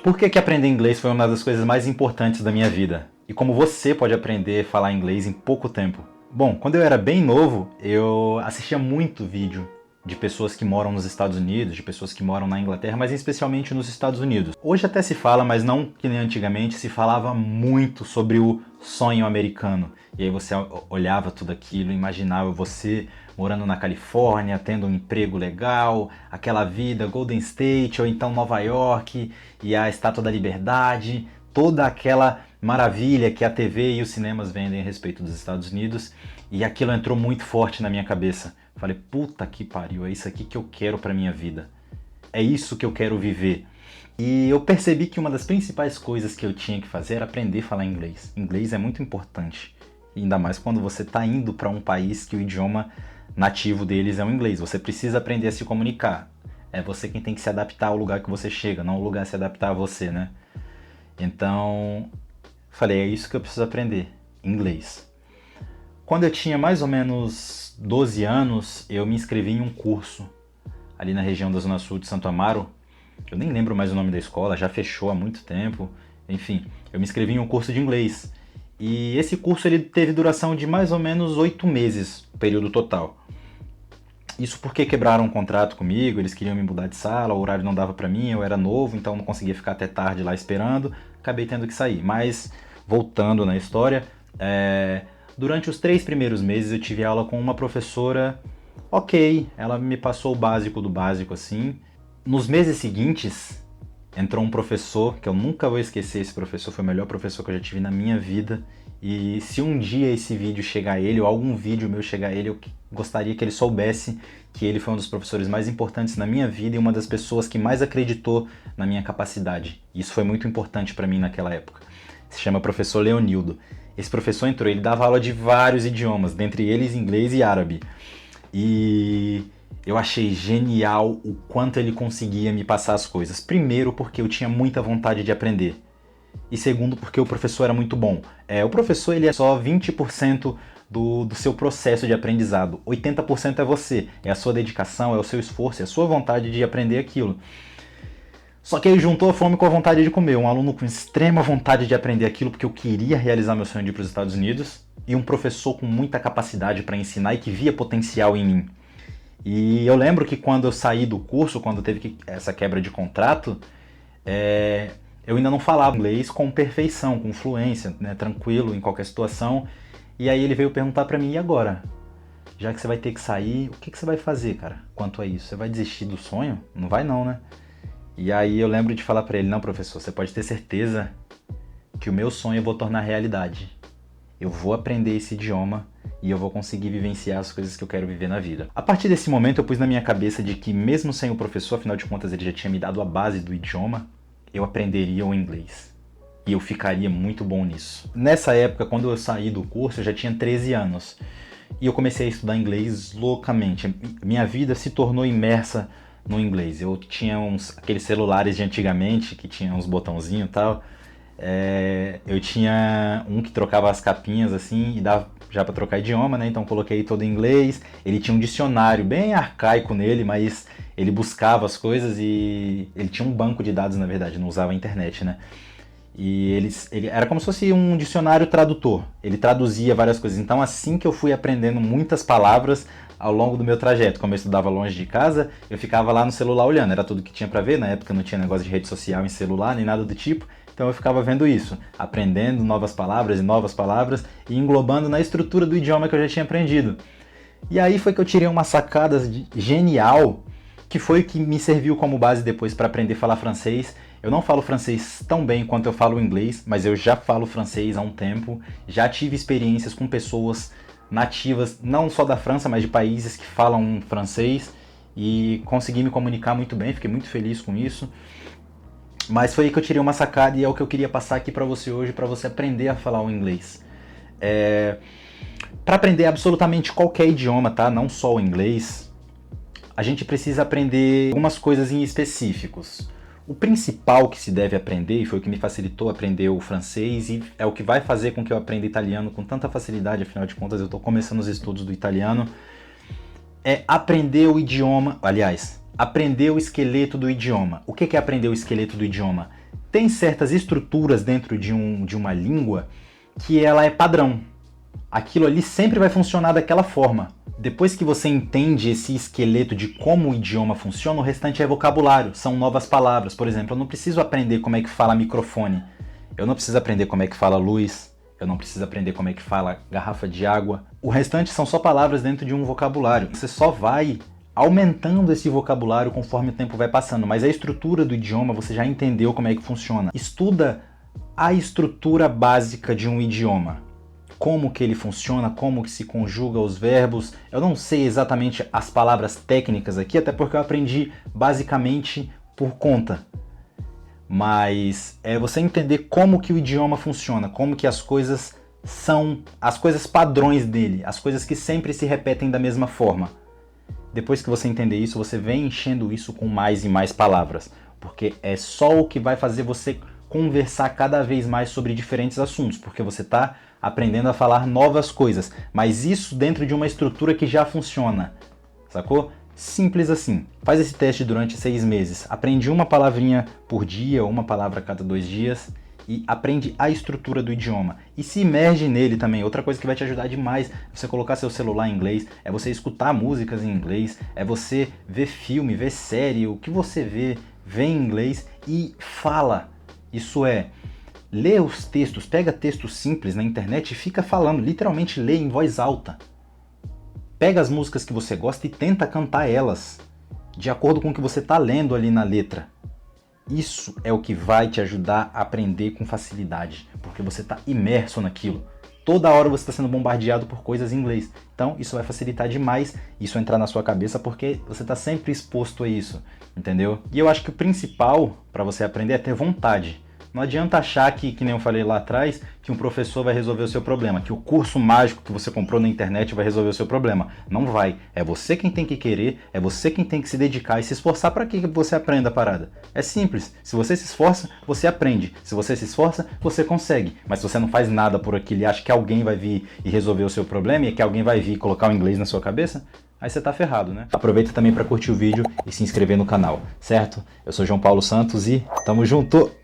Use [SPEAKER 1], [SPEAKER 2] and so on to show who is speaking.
[SPEAKER 1] Por que que aprender inglês foi uma das coisas mais importantes da minha vida? E como você pode aprender a falar inglês em pouco tempo? Bom, quando eu era bem novo, eu assistia muito vídeo de pessoas que moram nos Estados Unidos, de pessoas que moram na Inglaterra, mas especialmente nos Estados Unidos. Hoje até se fala, mas não que nem antigamente, se falava muito sobre o sonho americano. E aí você olhava tudo aquilo, imaginava você morando na Califórnia, tendo um emprego legal, aquela vida Golden State ou então Nova York e a Estátua da Liberdade, toda aquela maravilha que a TV e os cinemas vendem a respeito dos Estados Unidos, e aquilo entrou muito forte na minha cabeça. Falei, puta que pariu, é isso aqui que eu quero pra minha vida. É isso que eu quero viver. E eu percebi que uma das principais coisas que eu tinha que fazer era aprender a falar inglês. Inglês é muito importante, ainda mais quando você está indo para um país que o idioma nativo deles é o inglês. Você precisa aprender a se comunicar. É você quem tem que se adaptar ao lugar que você chega, não o lugar se adaptar a você, né? Então, falei, é isso que eu preciso aprender, inglês. Quando eu tinha mais ou menos 12 anos, eu me inscrevi em um curso ali na região da Zona Sul de Santo Amaro. Eu nem lembro mais o nome da escola, já fechou há muito tempo. Enfim, eu me inscrevi em um curso de inglês. E esse curso ele teve duração de mais ou menos 8 meses, o período total. Isso porque quebraram um contrato comigo, eles queriam me mudar de sala, o horário não dava pra mim, eu era novo, então não conseguia ficar até tarde lá esperando, acabei tendo que sair. Mas, voltando na história, durante os 3 primeiros meses eu tive aula com uma professora ok, ela me passou o básico do básico assim. Nos meses seguintes, entrou um professor, que eu nunca vou esquecer, esse professor foi o melhor professor que eu já tive na minha vida. E se um dia esse vídeo chegar a ele, ou algum vídeo meu chegar a ele, eu gostaria que ele soubesse que ele foi um dos professores mais importantes na minha vida e uma das pessoas que mais acreditou na minha capacidade. Isso foi muito importante para mim naquela época. Se chama professor Leonildo. Esse professor entrou, ele dava aula de vários idiomas, dentre eles inglês e árabe. E eu achei genial o quanto ele conseguia me passar as coisas. Primeiro, porque eu tinha muita vontade de aprender. E segundo, porque o professor era muito bom. O professor ele é só 20% do seu processo de aprendizado. 80% é você. É a sua dedicação, é o seu esforço, é a sua vontade de aprender aquilo. Só que ele juntou a fome com a vontade de comer. Um aluno com extrema vontade de aprender aquilo, porque eu queria realizar meu sonho de ir para os Estados Unidos. E um professor com muita capacidade para ensinar e que via potencial em mim. E eu lembro que quando eu saí do curso, quando teve essa quebra de contrato, eu ainda não falava inglês com perfeição, com fluência, né, tranquilo em qualquer situação. E aí ele veio perguntar pra mim, e agora? Já que você vai ter que sair, o que você vai fazer, cara, quanto a isso? Você vai desistir do sonho? Não vai não, né? E aí eu lembro de falar pra ele, não professor, você pode ter certeza que o meu sonho eu vou tornar realidade. Eu vou aprender esse idioma e eu vou conseguir vivenciar as coisas que eu quero viver na vida. A partir desse momento eu pus na minha cabeça de que mesmo sem o professor, afinal de contas ele já tinha me dado a base do idioma, eu aprenderia o inglês. E eu ficaria muito bom nisso. Nessa época, quando eu saí do curso, eu já tinha 13 anos. E eu comecei a estudar inglês loucamente. Minha vida se tornou imersa no inglês. Eu tinha aqueles celulares de antigamente, que tinha uns botãozinhos e tal. Eu tinha um que trocava as capinhas assim, e dava já para trocar idioma, né? Então coloquei todo em inglês. Ele tinha um dicionário bem arcaico nele, mas ele buscava as coisas e ele tinha um banco de dados, na verdade, não usava a internet, né? E ele era como se fosse um dicionário tradutor. Ele traduzia várias coisas. Então assim que eu fui aprendendo muitas palavras ao longo do meu trajeto. Como eu estudava longe de casa, eu ficava lá no celular olhando. Era tudo que tinha para ver. Na época não tinha negócio de rede social em celular, nem nada do tipo. Então eu ficava vendo isso, aprendendo novas palavras e englobando na estrutura do idioma que eu já tinha aprendido. E aí foi que eu tirei uma sacada genial, que foi o que me serviu como base depois para aprender a falar francês. Eu não falo francês tão bem quanto eu falo inglês, mas eu já falo francês há um tempo, já tive experiências com pessoas nativas, não só da França, mas de países que falam francês, e consegui me comunicar muito bem, fiquei muito feliz com isso. Mas foi aí que eu tirei uma sacada e é o que eu queria passar aqui pra você hoje, pra você aprender a falar o inglês. Para aprender absolutamente qualquer idioma, tá? Não só o inglês, a gente precisa aprender algumas coisas em específicos. O principal que se deve aprender, e foi o que me facilitou aprender o francês, e é o que vai fazer com que eu aprenda italiano com tanta facilidade, afinal de contas eu estou começando os estudos do italiano, é aprender o idioma, aliás, aprender o esqueleto do idioma. O que é aprender o esqueleto do idioma? Tem certas estruturas dentro de uma língua que ela é padrão. Aquilo ali sempre vai funcionar daquela forma. Depois que você entende esse esqueleto de como o idioma funciona, o restante é vocabulário, são novas palavras. Por exemplo, eu não preciso aprender como é que fala microfone, eu não preciso aprender como é que fala luz, eu não preciso aprender como é que fala garrafa de água. O restante são só palavras dentro de um vocabulário. Você só vai aumentando esse vocabulário conforme o tempo vai passando, mas a estrutura do idioma você já entendeu como é que funciona. Estuda a estrutura básica de um idioma. Como que ele funciona, como que se conjuga os verbos. Eu não sei exatamente as palavras técnicas aqui, até porque eu aprendi basicamente por conta. Mas é você entender como que o idioma funciona, como que as coisas são, as coisas padrões dele, as coisas que sempre se repetem da mesma forma. Depois que você entender isso, você vem enchendo isso com mais e mais palavras, porque é só o que vai fazer você conversar cada vez mais sobre diferentes assuntos, porque você está aprendendo a falar novas coisas, mas isso dentro de uma estrutura que já funciona, sacou? Simples assim. Faz esse teste durante 6 meses. Aprende uma palavrinha por dia, uma palavra a cada 2 dias e aprende a estrutura do idioma. E se imerge nele também. Outra coisa que vai te ajudar demais é você colocar seu celular em inglês, é você escutar músicas em inglês, é você ver filme, ver série, o que você vê em inglês e fala. Isso é, lê os textos, pega textos simples na internet e fica falando, literalmente lê em voz alta. Pega as músicas que você gosta e tenta cantar elas, de acordo com o que você está lendo ali na letra. Isso é o que vai te ajudar a aprender com facilidade, porque você está imerso naquilo. Toda hora você está sendo bombardeado por coisas em inglês. Então isso vai facilitar demais isso entrar na sua cabeça, porque você está sempre exposto a isso, entendeu? E eu acho que o principal para você aprender é ter vontade. Não adianta achar que nem eu falei lá atrás, que um professor vai resolver o seu problema, que o curso mágico que você comprou na internet vai resolver o seu problema. Não vai. É você quem tem que querer, é você quem tem que se dedicar e se esforçar para que você aprenda a parada. É simples. Se você se esforça, você aprende. Se você se esforça, você consegue. Mas se você não faz nada por aquilo e acha que alguém vai vir e resolver o seu problema e que alguém vai vir colocar o inglês na sua cabeça, aí você tá ferrado, né? Aproveita também para curtir o vídeo e se inscrever no canal, certo? Eu sou João Paulo Santos e tamo junto!